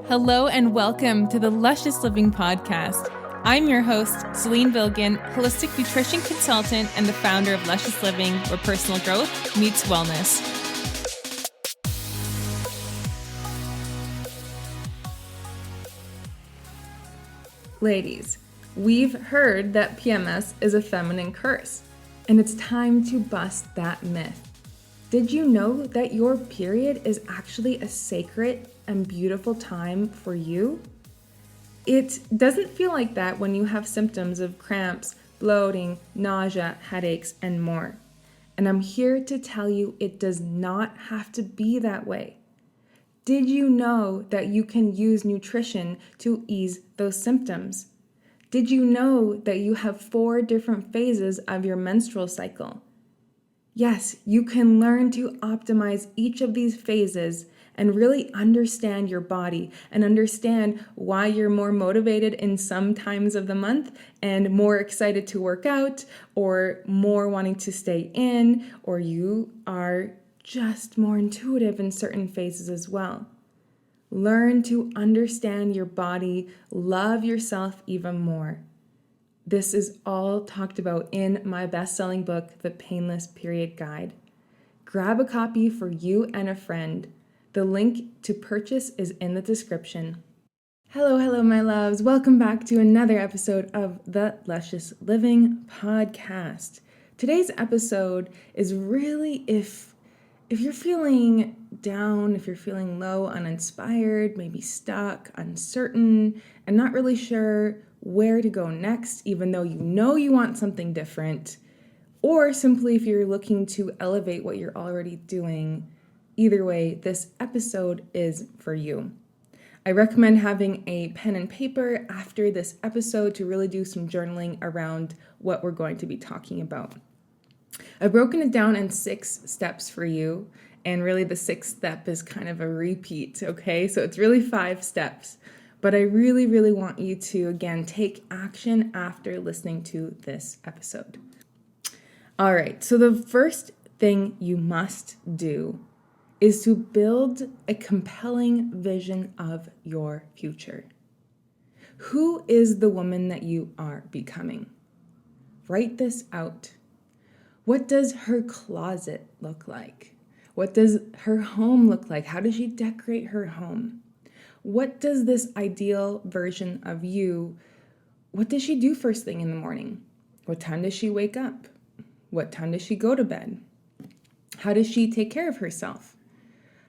Hello and welcome to the Luscious Living Podcast. I'm your host, Celine Bilgin, holistic nutrition consultant and the founder of Luscious Living, where personal growth meets wellness. Ladies, we've heard that PMS is a feminine curse, and it's time to bust that myth. Did you know that your period is actually a sacred and beautiful time for you? It doesn't feel like that when you have symptoms of cramps, bloating, nausea, headaches, and more. And I'm here to tell you it does not have to be that way. Did you know that you can use nutrition to ease those symptoms? Did you know that you have 4 different phases of your menstrual cycle? Yes, you can learn to optimize each of these phases and really understand your body and understand why you're more motivated in some times of the month and more excited to work out or more wanting to stay in, or you are just more intuitive in certain phases as well. Learn to understand your body, love yourself even more. This is all talked about in my best-selling book, The Painless Period Guide. Grab a copy for you and a friend. The link to purchase is in the description. Hello, my loves. Welcome back to another episode of the Luscious Living Podcast. Today's episode is really if you're feeling down, if you're feeling low, uninspired, maybe stuck, uncertain, and not really sure where to go next, even though you know you want something different, or simply if you're looking to elevate what you're already doing. Either way, this episode is for you. I recommend having a pen and paper after this episode to really do some journaling around what we're going to be talking about. I've broken it down in 6 steps for you, and really the 6th step is kind of a repeat, okay? So it's really 5 steps. But I really want you to, again, take action after listening to this episode. All right, so the first thing you must do is to build a compelling vision of your future. Who is the woman that you are becoming? Write this out. What does her closet look like? What does her home look like? How does she decorate her home? What does this ideal version of you, what does she do first thing in the morning? What time does she wake up? What time does she go to bed? How does she take care of herself?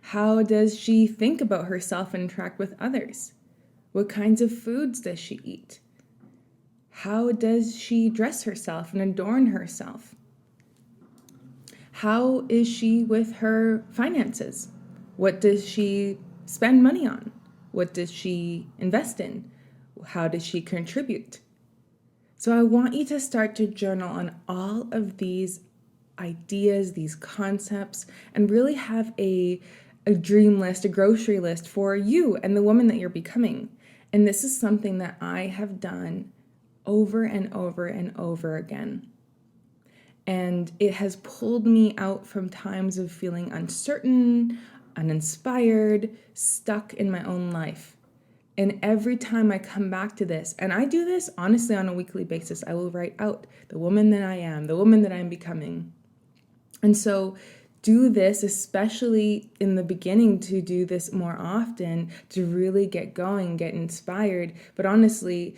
How does she think about herself and interact with others? What kinds of foods does she eat? How does she dress herself and adorn herself? How is she with her finances? What does she spend money on? What does she invest in? How does she contribute? So I want you to start to journal on all of these ideas, these concepts, and really have a dream list, a grocery list for you and the woman that you're becoming. And this is something that I have done over and over and over again. And it has pulled me out from times of feeling uncertain, uninspired, stuck in my own life. And every time I come back to this, and I do this honestly on a weekly basis, I will write out the woman that I am, the woman that I'm becoming. And so do this, especially in the beginning, to do this more often, to really get going, get inspired. But honestly,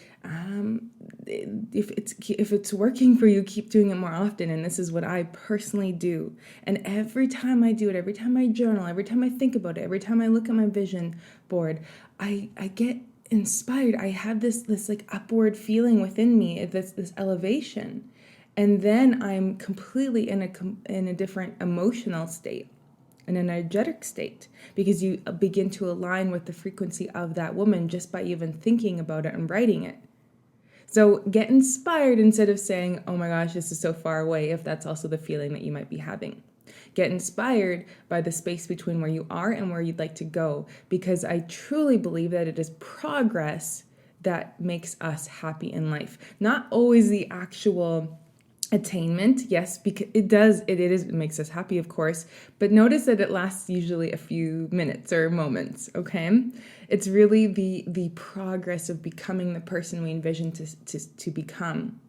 if it's working for you, keep doing it more often. And this is what I personally do. And every time I do it, every time I journal, every time I think about it, every time I look at my vision board, I get inspired. I have this like upward feeling within me, this elevation. And then I'm completely in a different emotional state, an energetic state, because you begin to align with the frequency of that woman just by even thinking about it and writing it. So get inspired instead of saying, oh my gosh, this is so far away, if that's also the feeling that you might be having. Get inspired by the space between where you are and where you'd like to go, because I truly believe that it is progress that makes us happy in life, not always the actual attainment, yes, because it makes us happy, of course, but notice that it lasts usually a few minutes or moments, okay? It's really the progress of becoming the person we envision to become.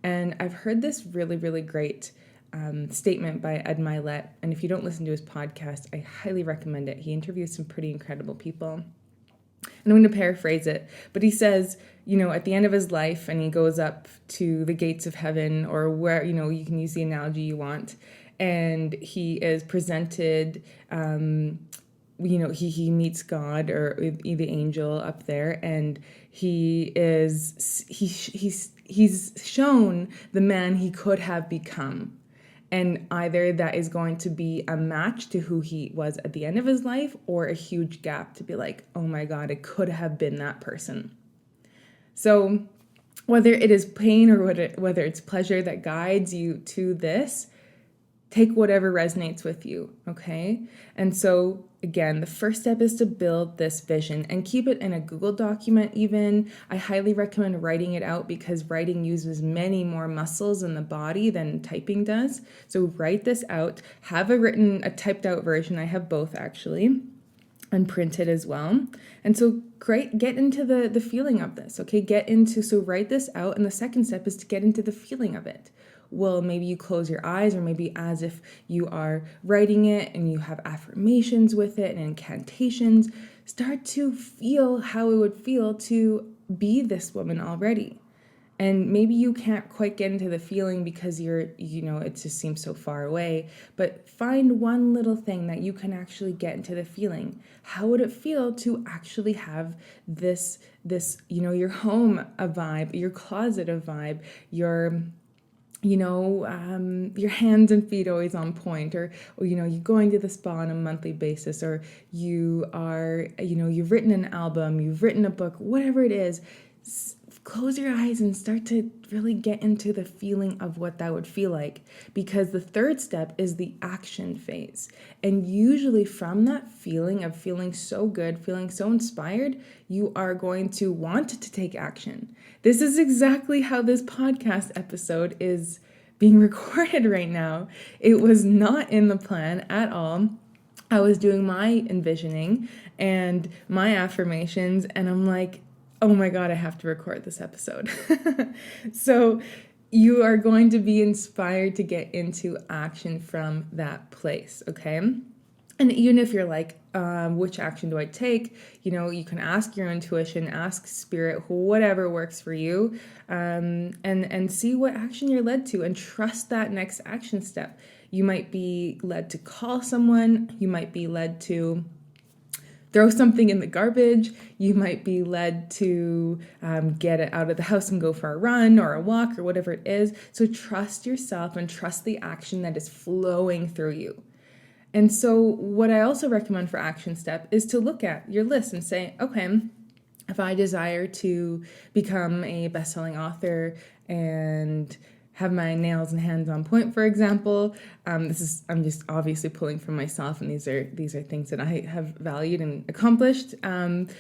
And I've heard this really, really great statement by Ed Milet, and if you don't listen to his podcast, I highly recommend it. He interviews some pretty incredible people. And I'm going to paraphrase it, but he says, at the end of his life, and he goes up to the gates of heaven, or where, you can use the analogy you want, and he is presented, he meets God or the angel up there, and he's shown the man he could have become. And either that is going to be a match to who he was at the end of his life, or a huge gap to be like, oh my God, it could have been that person. So whether it is pain or whether it's pleasure that guides you to this, take whatever resonates with you, okay? And so, again, the first step is to build this vision and keep it in a Google document even. I highly recommend writing it out because writing uses many more muscles in the body than typing does. So write this out. Have a typed out version. I have both actually, and printed as well. And so get into the feeling of this, okay? So write this out, and the second step is to get into the feeling of it. Well, maybe you close your eyes, or maybe as if you are writing it and you have affirmations with it and incantations. Start to feel how it would feel to be this woman already. And maybe you can't quite get into the feeling because it just seems so far away, but find one little thing that you can actually get into the feeling. How would it feel to actually have this, your home a vibe, your closet a vibe, your hands and feet always on point, or you're going to the spa on a monthly basis, or you are, you've written an album, you've written a book, whatever it is. Close your eyes and start to really get into the feeling of what that would feel like, because the third step is the action phase. And usually from that feeling of feeling so good, feeling so inspired, you are going to want to take action. This is exactly how this podcast episode is being recorded right now. It was not in the plan at all. I was doing my envisioning and my affirmations, and I'm like, oh my God, I have to record this episode. So you are going to be inspired to get into action from that place, okay? And even if you're like, which action do I take? You can ask your intuition, ask spirit, whatever works for you, and see what action you're led to, and trust that next action step. You might be led to call someone. You might be led to throw something in the garbage. You might be led to get it out of the house and go for a run or a walk or whatever it is. So trust yourself and trust the action that is flowing through you. And so what I also recommend for action step is to look at your list and say, okay, if I desire to become a best-selling author and have my nails and hands on point, for example. I'm just obviously pulling from myself, and these are things that I have valued and accomplished. And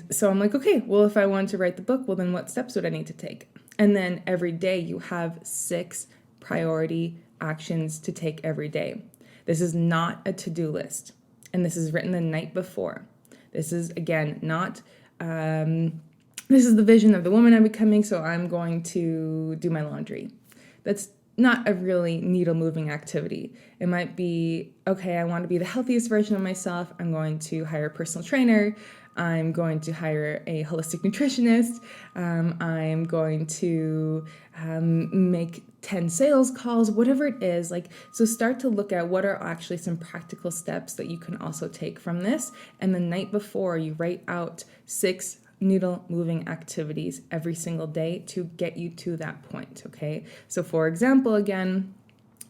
so I'm like, okay, well, if I want to write the book, well, then what steps would I need to take? And then every day you have 6 priority actions to take every day. This is not a to-do list, and this is written the night before. This is, again, not... this is the vision of the woman I'm becoming, so I'm going to do my laundry. That's not a really needle-moving activity. It might be, okay, I want to be the healthiest version of myself. I'm going to hire a personal trainer. I'm going to hire a holistic nutritionist. I'm going to make 10 sales calls, whatever it is. So start to look at what are actually some practical steps that you can also take from this. And the night before, you write out 6 needle moving activities every single day to get you to that point, okay? So for example, again,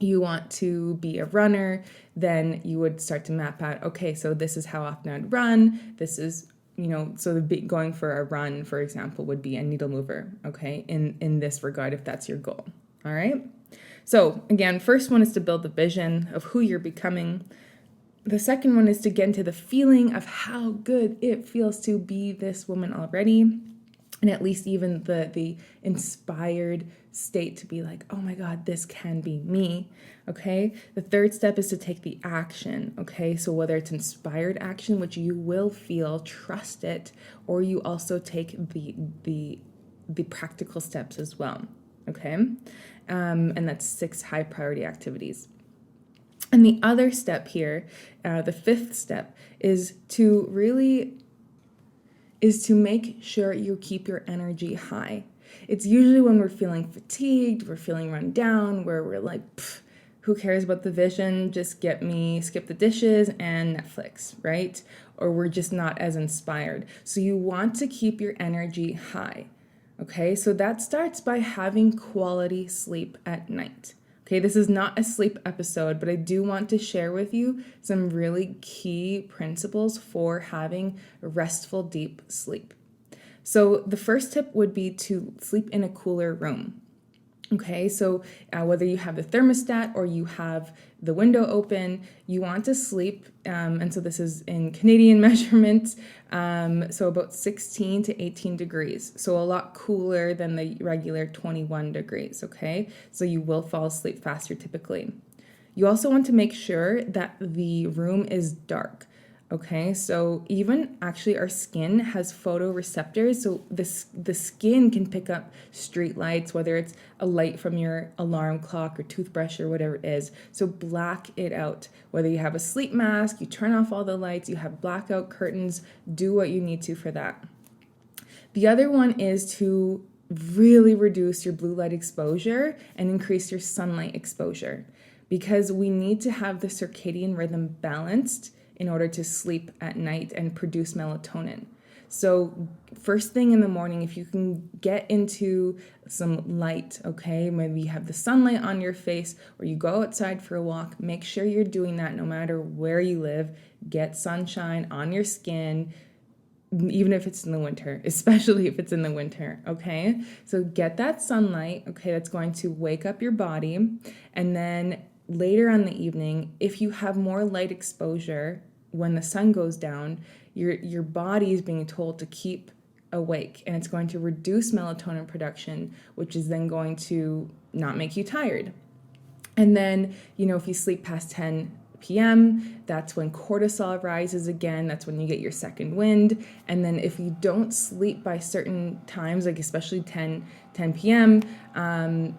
you want to be a runner, then you would start to map out, okay, so this is how often I'd run. This is, so going for a run, for example, would be a needle mover, okay, in this regard, if that's your goal, all right? So again, first one is to build the vision of who you're becoming. The second one is to get into the feeling of how good it feels to be this woman already. and at least even the inspired state to be like, oh my God, this can be me. Okay. The third step is to take the action. Okay. So whether it's inspired action, which you will feel, trust it, or you also take the practical steps as well. Okay. And that's 6 high priority activities. And the other step here, the fifth step, is to make sure you keep your energy high. It's usually when we're feeling fatigued, we're feeling run down, where we're like, who cares about the vision? Just get me, skip the dishes and Netflix, right? Or we're just not as inspired. So you want to keep your energy high. Okay, so that starts by having quality sleep at night. Okay, this is not a sleep episode, but I do want to share with you some really key principles for having restful, deep sleep. So the first tip would be to sleep in a cooler room. Okay, so whether you have the thermostat or you have the window open, you want to sleep, and so this is in Canadian measurements, so about 16 to 18 degrees, so a lot cooler than the regular 21 degrees, okay? So you will fall asleep faster typically. You also want to make sure that the room is dark. Okay, so even actually our skin has photoreceptors, so the skin can pick up street lights, whether it's a light from your alarm clock or toothbrush or whatever it is. So black it out. Whether you have a sleep mask, you turn off all the lights, you have blackout curtains, do what you need to for that. The other one is to really reduce your blue light exposure and increase your sunlight exposure, because we need to have the circadian rhythm balanced in order to sleep at night and produce melatonin. So first thing in the morning, if you can get into some light, okay, maybe you have the sunlight on your face or you go outside for a walk, make sure you're doing that no matter where you live. Get sunshine on your skin, even if it's in the winter, especially if it's in the winter, okay? So get that sunlight, okay, that's going to wake up your body. And then later on the evening, if you have more light exposure when the sun goes down, your body is being told to keep awake, and it's going to reduce melatonin production, which is then going to not make you tired. And then, if you sleep past 10 p.m., that's when cortisol rises again. That's when you get your second wind. And then if you don't sleep by certain times, like especially 10 p.m.,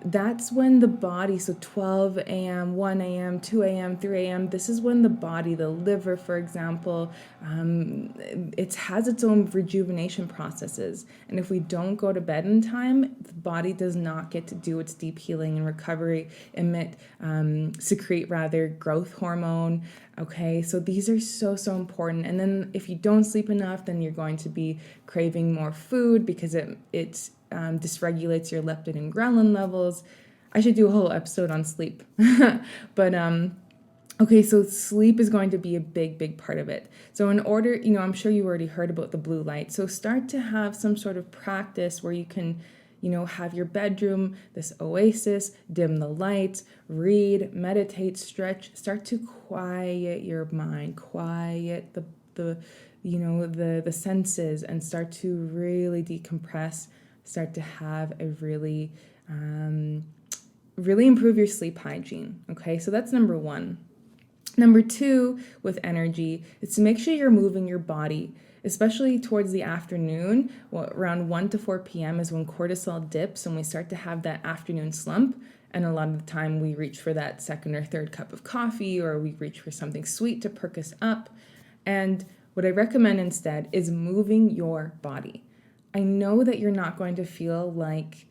that's when the body, so 12 a.m., 1 a.m., 2 a.m., 3 a.m., this is when the body, the liver, for example, it has its own rejuvenation processes. And if we don't go to bed in time, the body does not get to do its deep healing and recovery, secrete growth hormone. Okay, so these are so important. And then if you don't sleep enough, then you're going to be craving more food because it dysregulates your leptin and ghrelin levels. I should do a whole episode on sleep. But okay, so sleep is going to be a big part of it. So in order, I'm sure you already heard about the blue light. So start to have some sort of practice where you can, have your bedroom, this oasis, dim the lights, read, meditate, stretch, start to quiet your mind, quiet the senses, and start to really decompress, start to have a really improve your sleep hygiene. Okay, so that's number one. Number two, with energy, is to make sure you're moving your body, especially towards the afternoon. Around 1 to 4 p.m. is when cortisol dips and we start to have that afternoon slump. And a lot of the time we reach for that second or third cup of coffee, or we reach for something sweet to perk us up. And what I recommend instead is moving your body. I know that you're not going to feel like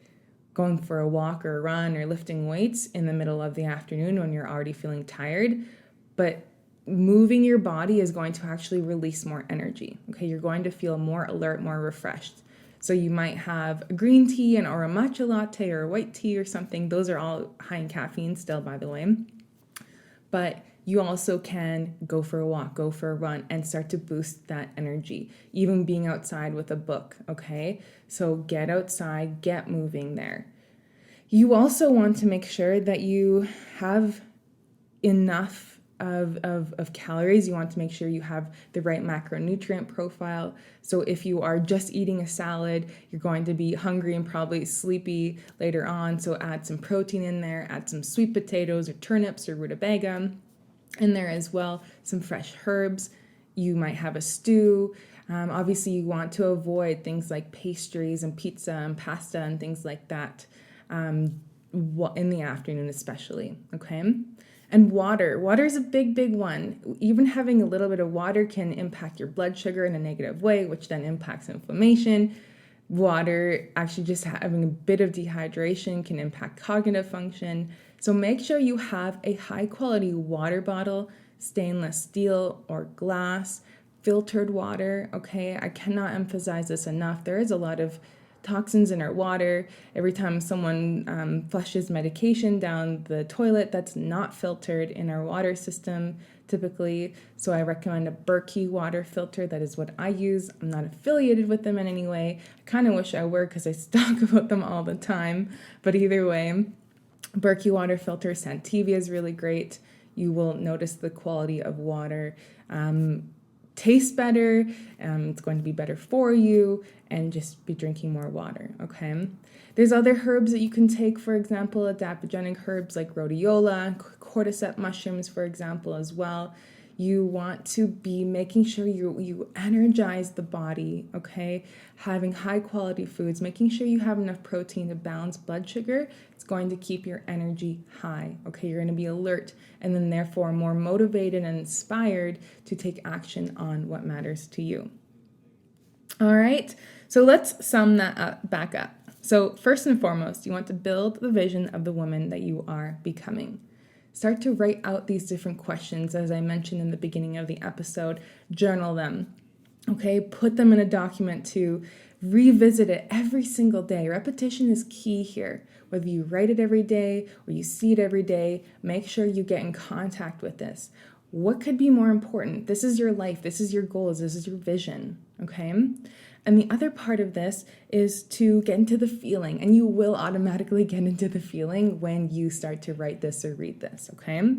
going for a walk or a run or lifting weights in the middle of the afternoon when you're already feeling tired, but moving your body is going to actually release more energy. Okay, you're going to feel more alert, more refreshed. So you might have a green tea or a matcha latte or a white tea or something. Those are all high in caffeine still, by the way. But you also can go for a walk, go for a run, and start to boost that energy, even being outside with a book, okay? So get outside, get moving there. You also want to make sure that you have enough of calories. You want to make sure you have the right macronutrient profile. So if you are just eating a salad, you're going to be hungry and probably sleepy later on. So add some protein in there, add some sweet potatoes or turnips or rutabaga in there as well, some fresh herbs. You might have a stew. Obviously, you want to avoid things like pastries and pizza and pasta and things like that in the afternoon especially, okay? And water. Water is a big one. Even having a little bit of water can impact your blood sugar in a negative way, which then impacts inflammation. Water, actually just having a bit of dehydration can impact cognitive function. So make sure you have a high quality water bottle, stainless steel or glass, filtered water, okay? I cannot emphasize this enough. There is a lot of toxins in our water. Every time someone flushes medication down the toilet, that's not filtered in our water system typically. So I recommend a Berkey water filter. That is what I use. I'm not affiliated with them in any way. I kind of wish I were because I talk about them all the time. But either way, Berkey water filter, Santivia is really great. You will notice the quality of water tastes better, it's going to be better for you, and just be drinking more water, okay? There's other herbs that you can take, for example, adaptogenic herbs like rhodiola, cordyceps mushrooms, for example, as well. You want to be making sure you energize the body, okay? Having high quality foods, making sure you have enough protein to balance blood sugar. It's going to keep your energy high, okay? You're going to be alert and then therefore more motivated and inspired to take action on what matters to you. All right, so let's sum that back up. So first and foremost, you want to build the vision of the woman that you are becoming. Start to write out these different questions, as I mentioned in the beginning of the episode. Journal them, okay? Put them in a document to revisit it every single day. Repetition is key here. Whether you write it every day or you see it every day, make sure you get in contact with this. What could be more important? This is your life. This is your goals. This is your vision, okay? And the other part of this is to get into the feeling, and you will automatically get into the feeling when you start to write this or read this, okay?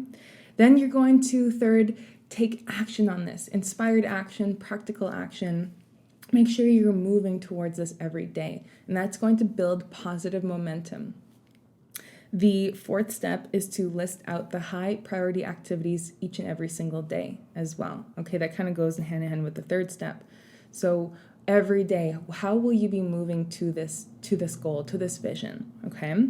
Then you're going to, third, take action on this. Inspired action, practical action. Make sure you're moving towards this every day, and that's going to build positive momentum. The fourth step is to list out the high priority activities each and every single day as well. Okay, that kind of goes hand in hand with the third step. So every day, how will you be moving to this goal, to this vision? Okay,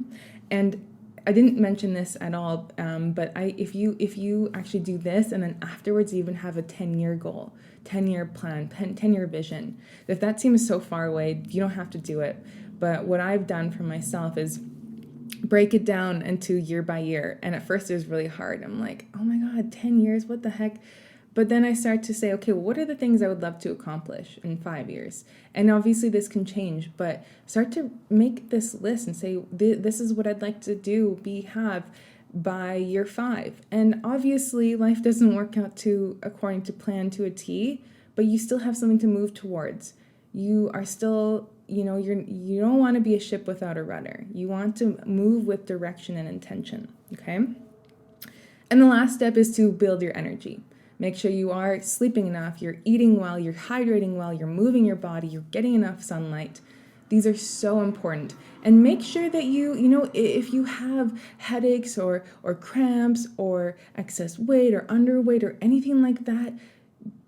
and I didn't mention this at all, but if you actually do this and then afterwards you even have a 10-year goal, 10-year plan, 10-year vision. If that seems so far away, you don't have to do it. But what I've done for myself is break it down into year by year. And at first it was really hard. I'm like, oh my God, 10 years, what the heck? But then I start to say, okay, well, what are the things I would love to accomplish in 5 years? And obviously this can change, but start to make this list and say, this is what I'd like to have by year 5. And obviously life doesn't work out according to plan to a T, but you still have something to move towards. You are still, you don't want to be a ship without a rudder. You want to move with direction and intention, okay? And the last step is to build your energy. Make sure you are sleeping enough, you're eating well, you're hydrating well, you're moving your body, you're getting enough sunlight. These are so important. And make sure that if you have headaches or cramps or excess weight or underweight or anything like that,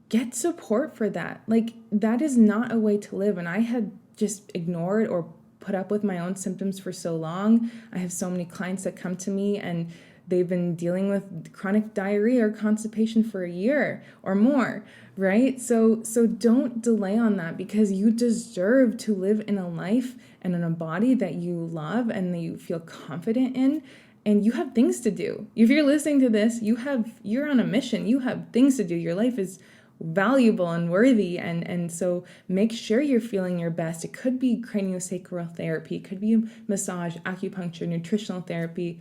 get support for that. Like, that is not a way to live. And I had just ignored or put up with my own symptoms for so long. I have so many clients that come to me and they've been dealing with chronic diarrhea or constipation for a year or more, right? So don't delay on that, because you deserve to live in a life and in a body that you love and that you feel confident in. And you have things to do. If you're listening to this, you're on a mission. You have things to do. Your life is valuable and worthy, and so make sure you're feeling your best. It could be craniosacral therapy, it could be massage, acupuncture, nutritional therapy.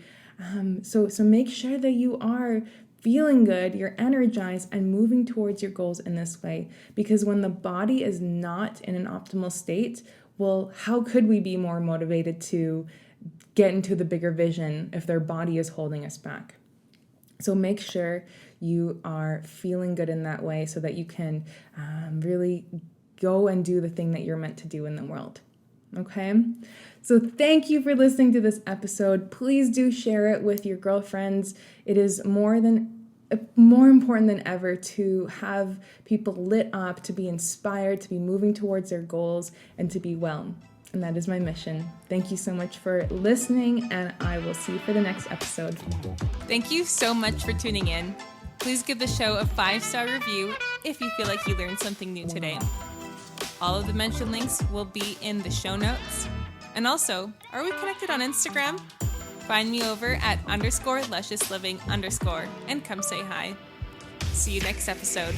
So make sure that you are feeling good, you're energized, and moving towards your goals in this way. Because when the body is not in an optimal state, well, how could we be more motivated to get into the bigger vision if their body is holding us back? So make sure you are feeling good in that way so that you can really go and do the thing that you're meant to do in the world. Okay? So thank you for listening to this episode. Please do share it with your girlfriends. It is more important than ever to have people lit up, to be inspired, to be moving towards their goals, and to be well. And that is my mission. Thank you so much for listening, and I will see you for the next episode. Thank you so much for tuning in. Please give the show a 5-star review if you feel like you learned something new today. All of the mentioned links will be in the show notes. And also, are we connected on Instagram? Find me over at _lusciousliving_ and come say hi. See you next episode.